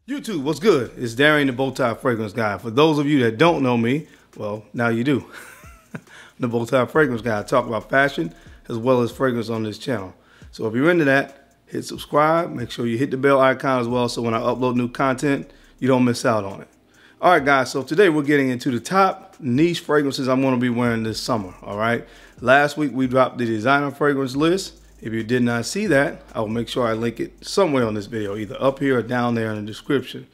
YouTube, what's good? It's Darian, the Bowtie Fragrance Guy. For those of you that don't know me, well, now you do. The Bowtie Fragrance Guy. I talk about fashion as well as fragrance on this channel. So if you're into that, hit subscribe. Make sure you hit the bell icon as well so when I upload new content, you don't miss out on it. All right, guys, so today we're getting into the top niche fragrances I'm going to be wearing this summer, all right? Last week, we dropped the designer fragrance list. If you did not see that, I will make sure I link it somewhere on this video, either up here or down there in the description.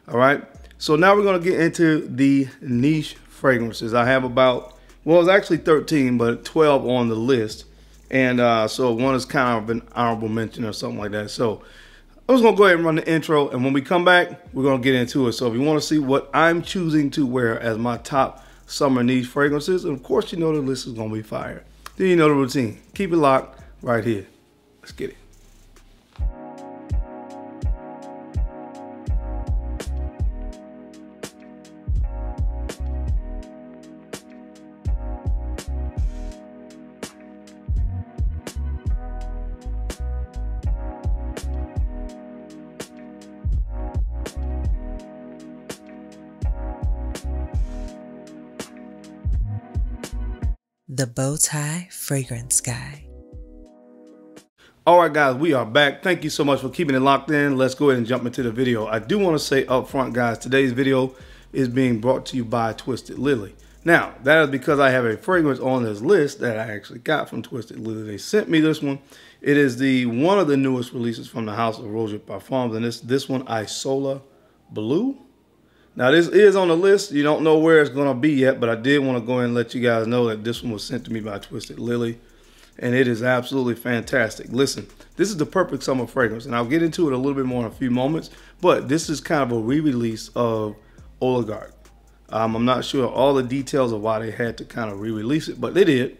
All right. So now we're going to get into the niche fragrances. I have about, well, it's actually 13, but 12 on the list. And so one is kind of an honorable mention or something like that. So I'm just going to go ahead and run the intro. And when we come back, we're going to get into it. So if you want to see what I'm choosing to wear as my top summer niche fragrances, and of course, you know the list is going to be fire. Then you know the routine. Keep it locked right here. Let's get it. The Bowtie Fragrance Guy. All right, guys, we are back. Thank you so much for keeping it locked in. Let's go ahead and jump into the video. I do want to say up front, guys, today's video is being brought to you by Twisted Lily. Now, that is because I have a fragrance on this list that I actually got from Twisted Lily. They sent me this one. It is one of the newest releases from the house of Roger Parfums, and this one, Isola Blue. Now, this is on the list. You don't know where it's going to be yet, but I did want to go ahead and let you guys know that this one was sent to me by Twisted Lily, and it is absolutely fantastic. Listen, this is the perfect summer fragrance, and I'll get into it a little bit more in a few moments, but this is kind of a re-release of Oligarch. I'm not sure all the details of why they had to kind of re-release it, but they did,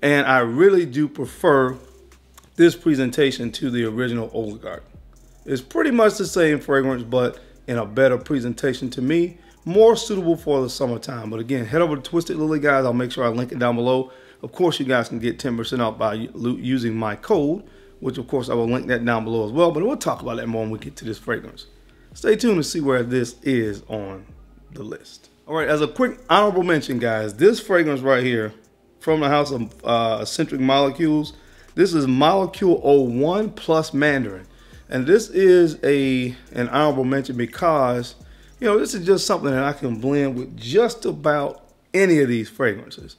and I really do prefer this presentation to the original Oligarch. It's pretty much the same fragrance, but in a better presentation to me, more suitable for the summertime. But again, head over to Twisted Lily, guys. I'll make sure I link it down below. Of course, you guys can get 10% off by using my code, which of course I will link that down below as well. But we'll talk about that more when we get to this fragrance. Stay tuned to see where this is on the list. All right, as a quick honorable mention, guys, this fragrance right here from the house of Eccentric Molecules, this is Molecule 01 plus Mandarin. And this is an honorable mention because, you know, this is just something that I can blend with just about any of these fragrances.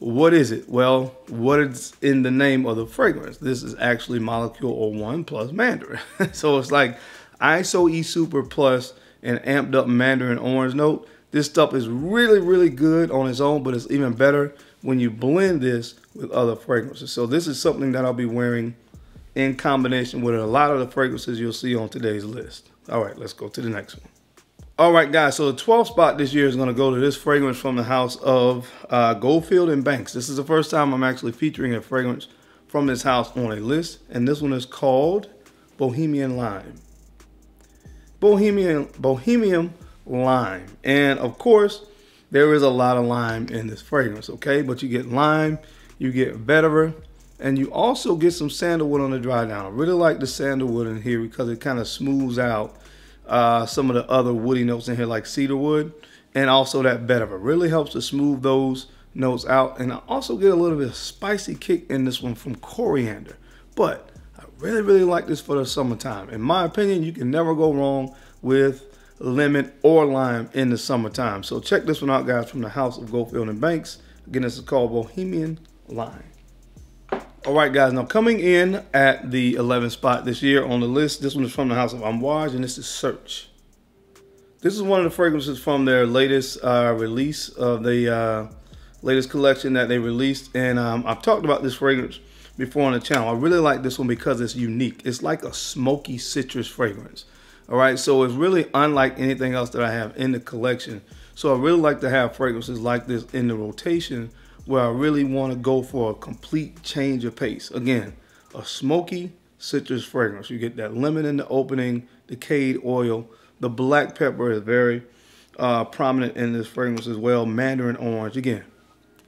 What is it? Well, what is in the name of the fragrance? This is actually Molecule 01 plus Mandarin. So it's like ISO E Super plus an amped up Mandarin orange note. This stuff is really, really good on its own, but it's even better when you blend this with other fragrances. So this is something that I'll be wearing in combination with a lot of the fragrances you'll see on today's list. All right, let's go to the next one. All right, guys, so the 12th spot this year is going to go to this fragrance from the house of Goldfield and Banks. This is the first time I'm actually featuring a fragrance from this house on a list, and this one is called Bohemian Lime. Bohemian Lime. And of course, there is a lot of lime in this fragrance, okay? But you get lime, you get vetiver, and you also get some sandalwood on the dry down. I really like the sandalwood in here because it kind of smooths out some of the other woody notes in here like cedarwood, and also that vetiver. Really helps to smooth those notes out. And I also get a little bit of spicy kick in this one from coriander. But I really, really like this for the summertime. In my opinion, you can never go wrong with lemon or lime in the summertime. So check this one out, guys, from the house of Goldfield and Banks. Again, this is called Bohemian Lime. All right, guys, now coming in at the 11th spot this year on the list, this one is from the house of Amouage, and this is Search. This is one of the fragrances from their latest release of the latest collection that they released, and I've talked about this fragrance before on the channel. I really like this one because it's unique. It's like a smoky citrus fragrance. All right, so it's really unlike anything else that I have in the collection. So I really like to have fragrances like this in the rotation where I really want to go for a complete change of pace. Again, a smoky citrus fragrance. You get that lemon in the opening, decayed oil. The black pepper is very prominent in this fragrance as well. Mandarin orange. Again,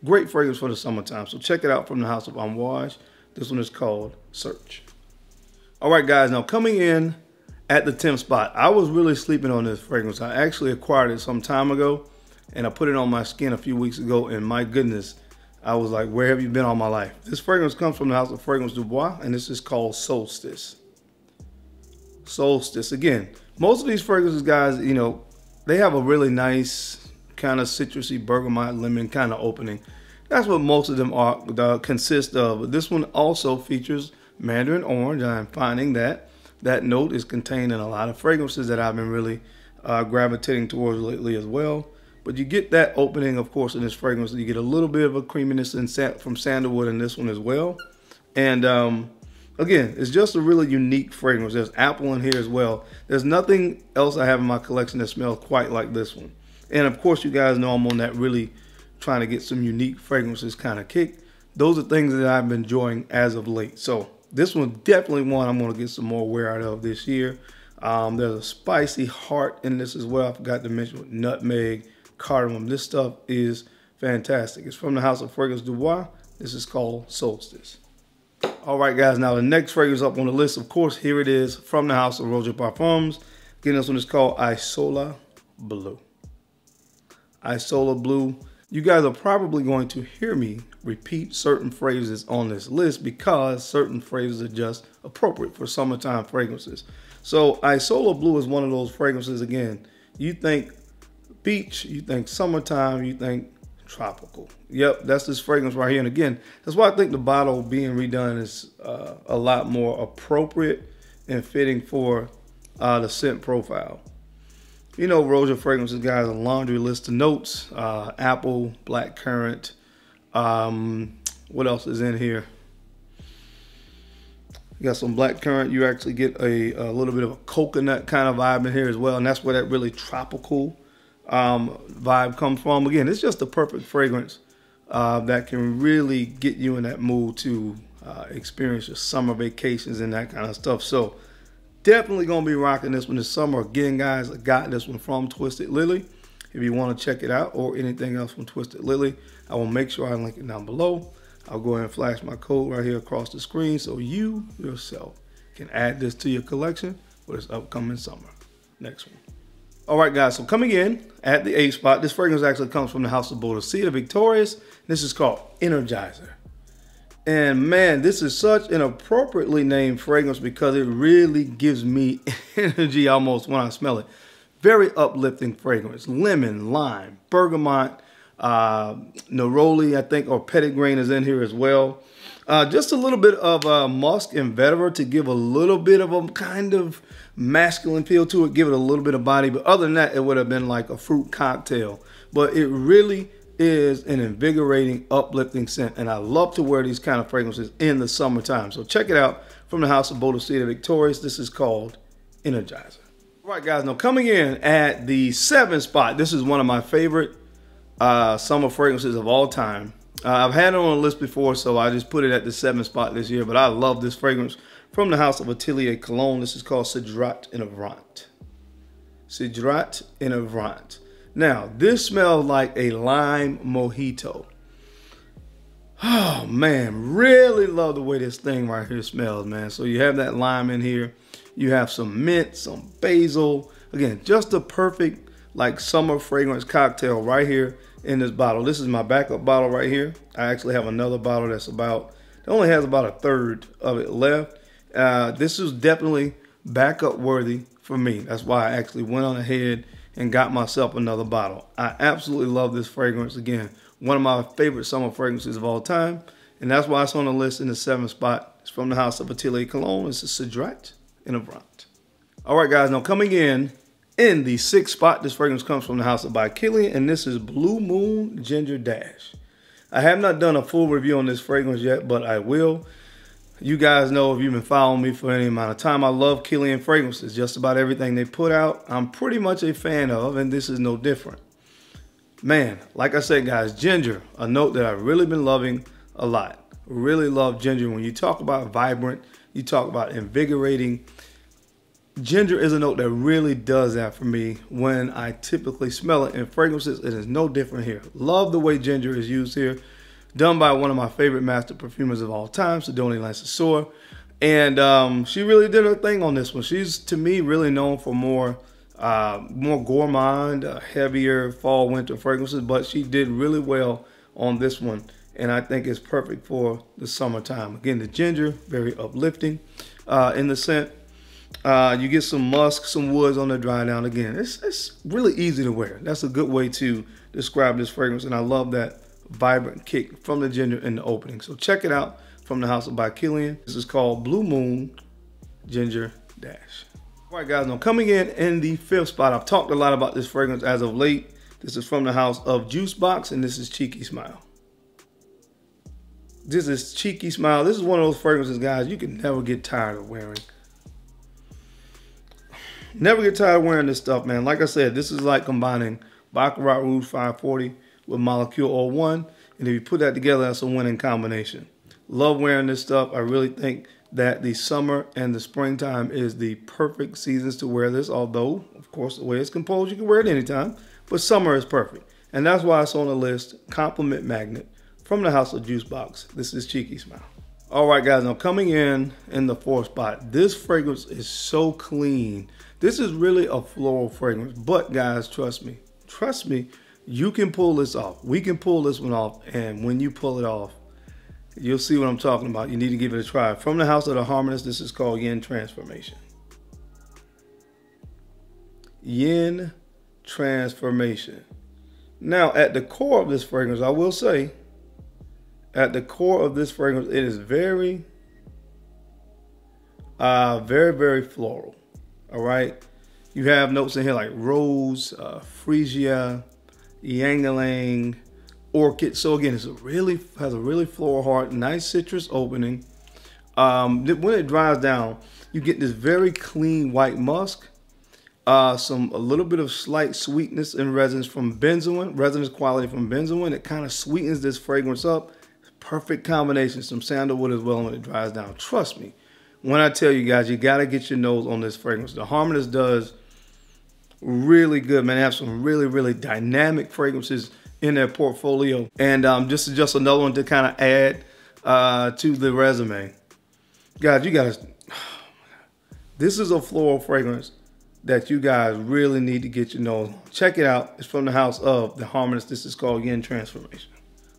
great fragrance for the summertime. So check it out from the house of Amouage. This one is called Search. All right, guys. Now coming in At the 10th spot, I was really sleeping on this fragrance. I actually acquired it some time ago, and I put it on my skin a few weeks ago, and my goodness, I was like, where have you been all my life? This fragrance comes from the House of Fragrance Du Bois, and this is called Solstice. Solstice. Again, most of these fragrances, guys, you know, they have a really nice kind of citrusy bergamot lemon kind of opening. That's what most of them consist of. But this one also features mandarin orange. I'm finding that note is contained in a lot of fragrances that I've been really gravitating towards lately as well. But you get that opening, of course, in this fragrance. You get a little bit of a creaminess from sandalwood in this one as well. And again, it's just a really unique fragrance. There's apple in here as well. There's nothing else I have in my collection that smells quite like this one. And of course, you guys know I'm on that really trying to get some unique fragrances kind of kick. Those are things that I've been enjoying as of late. So this one definitely one I'm going to get some more wear out of this year. There's a spicy heart in this as well. I forgot to mention with nutmeg, cardamom. This stuff is fantastic. It's from the House of Fragrance Du Bois. This is called Solstice. All right, guys. Now the next fragrance up on the list, of course, here it is from the House of Roger Parfums. Again, this one is called Isola Blue. Isola Blue. You guys are probably going to hear me repeat certain phrases on this list because certain phrases are just appropriate for summertime fragrances. So Isola Blue is one of those fragrances, again, you think beach, you think summertime, you think tropical. Yep, that's this fragrance right here. And again, that's why I think the bottle being redone is a lot more appropriate and fitting for the scent profile. You know, Roger Fragrances, guys, a laundry list of notes. Apple, blackcurrant. What else is in here? You got some blackcurrant. You actually get a little bit of a coconut kind of vibe in here as well. And that's where that really tropical vibe comes from. Again, it's just the perfect fragrance that can really get you in that mood to experience your summer vacations and that kind of stuff. So definitely going to be rocking this one this summer. Again, guys, I got this one from Twisted Lily. If you want to check it out or anything else from Twisted Lily, I will make sure I link it down below. I'll go ahead and flash my code right here across the screen so you yourself can add this to your collection for this upcoming summer. Next one. All right, guys, so coming in at the 8th spot, this fragrance actually comes from the House of Bodicea Victorious. This is called Energizer. And man, this is such an appropriately named fragrance because it really gives me energy almost when I smell it. Very uplifting fragrance. Lemon, lime, bergamot, neroli, I think, or petitgrain is in here as well. Just a little bit of musk and vetiver to give a little bit of a kind of masculine feel to it, give it a little bit of body. But other than that, it would have been like a fruit cocktail. But it really is an invigorating, uplifting scent. And I love to wear these kind of fragrances in the summertime. So check it out from the House of Bodicea Victorious. This is called Energizer. All right, guys, now coming in at the 7th spot, this is one of my favorite summer fragrances of all time. I've had it on a list before, so I just put it at the 7th spot this year. But I love this fragrance from the House of Atelier Cologne. This is called Cedrat Innovant. Cedrat Innovant. Now, this smells like a lime mojito. Oh, man, really love the way this thing right here smells, man. So you have that lime in here. You have some mint, some basil. Again, just the perfect like summer fragrance cocktail right here in this bottle. This is my backup bottle right here. I actually have another bottle that's it only has about a third of it left. This is definitely backup worthy for me. That's why I actually went on ahead and got myself another bottle. I absolutely love this fragrance. Again, one of my favorite summer fragrances of all time. And that's why it's on the list in the 7th spot. It's from the House of Atelier Cologne. It's a Cedrat Innovant. All right, guys, now coming in the 6th spot, this fragrance comes from the House of By Kilian, and this is Blue Moon Ginger Dash. I have not done a full review on this fragrance yet, but I will. You guys know, if you've been following me for any amount of time, I love Kilian fragrances. Just about everything they put out, I'm pretty much a fan of, and this is no different. Man, like I said, guys, ginger, a note that I've really been loving a lot. Really love ginger. When you talk about vibrant, you talk about invigorating, ginger is a note that really does that for me when I typically smell it in fragrances. It is no different here. Love the way ginger is used here. Done by one of my favorite master perfumers of all time, Sidonie Lancesour. And she really did her thing on this one. She's, to me, really known for more gourmand, heavier fall winter fragrances, but she did really well on this one, and I think it's perfect for the summertime. Again, the ginger, very uplifting in the scent. You get some musk, some woods on the dry down. Again, it's really easy to wear. That's a good way to describe this fragrance, and I love that vibrant kick from the ginger in the opening. So check it out from the house by Kilian. This is called Blue Moon Ginger Dash. All right, guys, now coming in the fifth spot, I've talked a lot about this fragrance as of late. This is from the house of Juicebox, and this is Cheeky Smile. This is Cheeky Smile. This is one of those fragrances, guys, you can never get tired of wearing. Never get tired of wearing this stuff, man. Like I said, this is like combining Baccarat Rouge 540 with Molecule 01, and if you put that together, that's a winning combination. Love wearing this stuff. I really think that the summer and the springtime is the perfect seasons to wear this, although, of course, the way it's composed, you can wear it anytime, but summer is perfect. And that's why it's on the list. Compliment Magnet from the house of Juicebox. This is Cheeky Smile. All right, guys, now coming in the fourth spot, this fragrance is so clean. This is really a floral fragrance, but guys, trust me, you can pull this off. We can pull this one off, and when you pull it off, you'll see what I'm talking about. You need to give it a try. From the house of the Harmonist, this is called Yin Transformation. Yin Transformation. Now, at the core of this fragrance, I will say, at the core of this fragrance, it is very, very floral. All right. You have notes in here like rose, freesia, ylang-ylang, orchid. So again, has a really floral heart, nice citrus opening. When it dries down, you get this very clean white musk, a little bit of slight sweetness and resins from benzoin, resinous quality from benzoin. It kind of sweetens this fragrance up. Perfect combination. Some sandalwood as well when it dries down. Trust me when I tell you guys, you got to get your nose on this fragrance. The Harmonist does really good, man. They have some really dynamic fragrances in their portfolio. And this is just another one to kind of add to the resume. Guys, you guys, this is a floral fragrance that you guys really need to get your nose on. Check it out. It's from the house of the Harmonist. This is called Yin Transformation.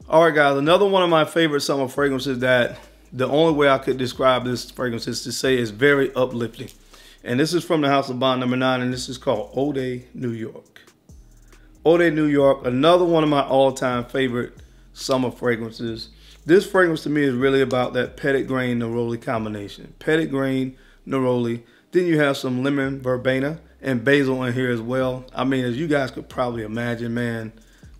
All right, guys, another one of my favorite summer fragrances that the only way I could describe this fragrance is to say it's very uplifting. And this is from the house of Bond No. 9, and this is called Eau de New York. Eau de New York, another one of my all-time favorite summer fragrances. This fragrance to me is really about that Petitgrain Neroli combination. Petitgrain Neroli. Then you have some lemon verbena and basil in here as well. I mean, as you guys could probably imagine, man,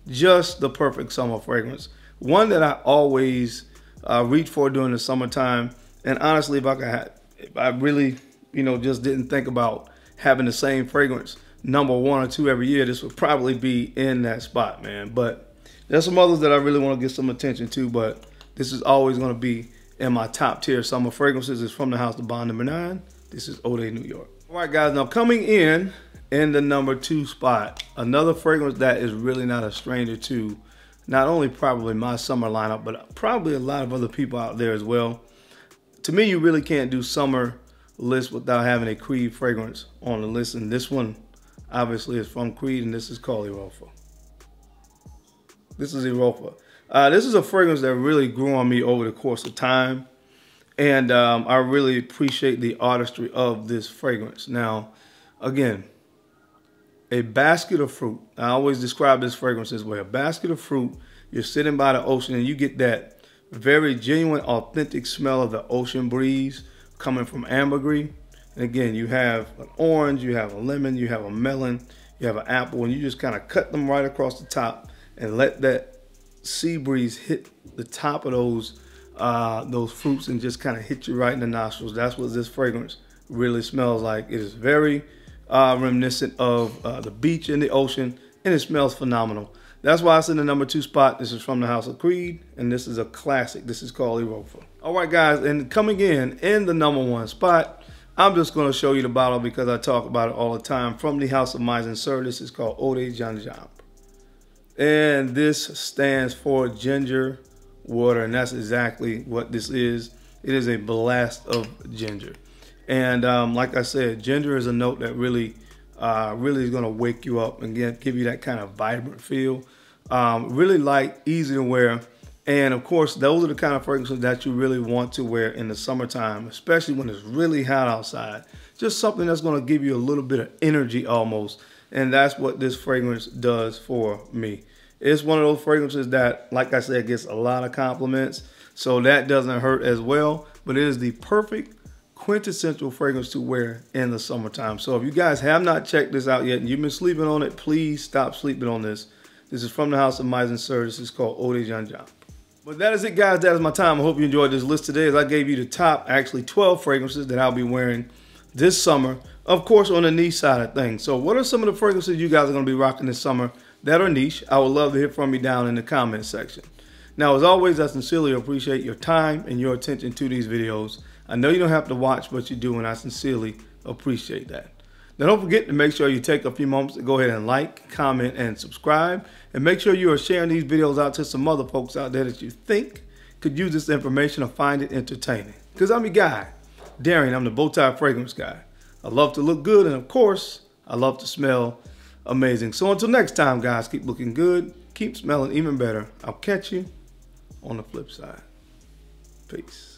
just the perfect summer fragrance. One that I always reach for during the summertime. And honestly, if I really, just didn't think about having the same fragrance number 1 or 2 every year, this would probably be in that spot, man. But there's some others that I really want to get some attention to, but this is always going to be in my top tier summer fragrances. It's from the house of Bond No. 9. This is Eau de New York. All right, guys, now coming in the number 2 spot, another fragrance that is really not a stranger to not only probably my summer lineup, but probably a lot of other people out there as well. To me, you really can't do summer lists without having a Creed fragrance on the list, and this one obviously is from Creed, and this is called Irofa. This is Irofa. This is a fragrance that really grew on me over the course of time, and I really appreciate the artistry of this fragrance. Now, again, a basket of fruit. I always describe this fragrance this way. A basket of fruit, you're sitting by the ocean, and you get that very genuine, authentic smell of the ocean breeze coming from ambergris. And again, you have an orange, you have a lemon, you have a melon, you have an apple, and you just kind of cut them right across the top and let that sea breeze hit the top of those fruits and just kind of hit you right in the nostrils. That's what this fragrance really smells like. It is very reminiscent of the beach and the ocean, and it smells phenomenal. That's why it's in the number 2 spot. This is from the house of Creed, and this is a classic. This is called Irofa. All right, guys, and coming in the number 1 spot, I'm just going to show you the bottle because I talk about it all the time. From the house of Mais and Sir, this is called Eau de Gingembre. And this stands for ginger water, and that's exactly what this is. It is a blast of ginger. And like I said, ginger is a note that really is going to wake you up and give you that kind of vibrant feel. Really light, easy to wear. And of course, those are the kind of fragrances that you really want to wear in the summertime, especially when it's really hot outside. Just something that's going to give you a little bit of energy almost. And that's what this fragrance does for me. It's one of those fragrances that, like I said, gets a lot of compliments. So that doesn't hurt as well. But it is the perfect quintessential fragrance to wear in the summertime. So if you guys have not checked this out yet and you've been sleeping on it, please stop sleeping on this. This is from the House of Mais and Sur. This is called Eau de Gingembre. But that is it, guys. That is my time. I hope you enjoyed this list today as I gave you the top, actually 12 fragrances that I'll be wearing this summer. Of course, on the niche side of things. So what are some of the fragrances you guys are going to be rocking this summer that are niche? I would love to hear from you down in the comment section. Now, as always, I sincerely appreciate your time and your attention to these videos. I know you don't have to watch, but you do, and I sincerely appreciate that. Now, don't forget to make sure you take a few moments to go ahead and like, comment, and subscribe. And make sure you are sharing these videos out to some other folks out there that you think could use this information or find it entertaining. Because I'm your guy, Darian. I'm the Bowtie Fragrance Guy. I love to look good, and of course, I love to smell amazing. So until next time, guys, keep looking good, keep smelling even better. I'll catch you on the flip side. Peace.